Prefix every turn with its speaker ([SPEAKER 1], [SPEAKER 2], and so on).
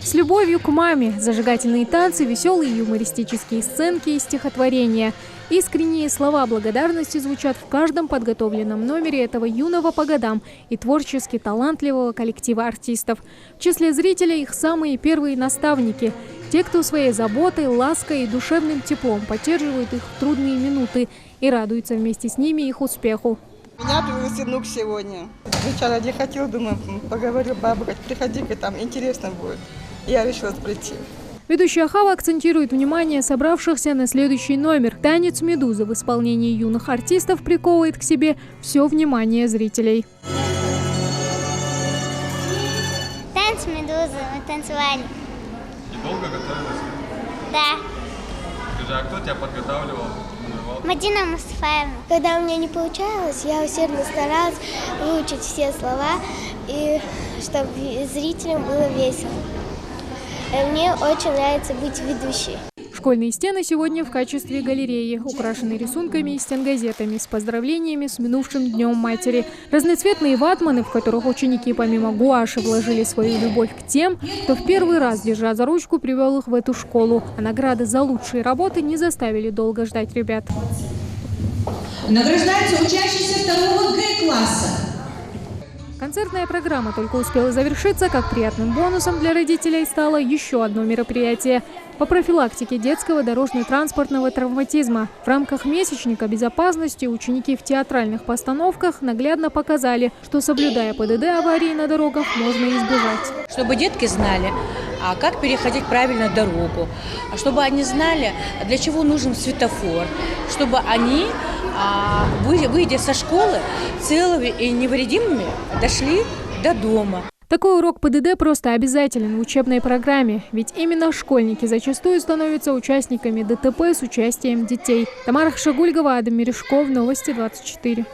[SPEAKER 1] С любовью к маме, зажигательные танцы, веселые юмористические сценки и стихотворения. Искренние слова благодарности звучат в каждом подготовленном номере этого юного по годам и творчески талантливого коллектива артистов. В числе зрителей их самые первые наставники. Те, кто своей заботой, лаской и душевным теплом поддерживают их в трудные минуты и радуются вместе с ними их успеху.
[SPEAKER 2] Меня привез внук сегодня. Сначала не хотел, думаю, поговорю, бабушка, приходи-ка, там интересно будет. Я решила прийти.
[SPEAKER 1] Ведущая Хава акцентирует внимание собравшихся на следующий номер. Танец «Медуза» в исполнении юных артистов приковывает к себе все внимание зрителей.
[SPEAKER 3] Танец «Медуза» мы танцевали.
[SPEAKER 4] И долго готовилась?
[SPEAKER 3] Да.
[SPEAKER 4] Скажи, а кто тебя подготавливал?
[SPEAKER 3] Мадина Мустафаевна. Когда у меня не получалось, я усердно старалась выучить все слова, и чтобы зрителям было весело. Мне очень нравится быть ведущей.
[SPEAKER 1] Школьные стены сегодня в качестве галереи, украшены рисунками и стенгазетами с поздравлениями с минувшим Днем Матери. Разноцветные ватманы, в которых ученики помимо гуаши вложили свою любовь к тем, кто в первый раз, держа за ручку, привел их в эту школу. А награды за лучшие работы не заставили долго ждать ребят.
[SPEAKER 5] Награждается учащийся 2 Г-класса.
[SPEAKER 1] Концертная программа только успела завершиться, как приятным бонусом для родителей стало еще одно мероприятие по профилактике детского дорожно-транспортного травматизма. В рамках месячника безопасности ученики в театральных постановках наглядно показали, что, соблюдая ПДД, аварии на дорогах можно избежать.
[SPEAKER 6] Чтобы детки знали, как переходить правильно дорогу, чтобы они знали, для чего нужен светофор, чтобы они, выйдя со школы, целыми и невредимыми дошли до дома.
[SPEAKER 1] Такой урок ПДД просто обязателен в учебной программе, ведь именно школьники зачастую становятся участниками ДТП с участием детей. Тамара Хшагульгова, Адам Мережков, Новости 24.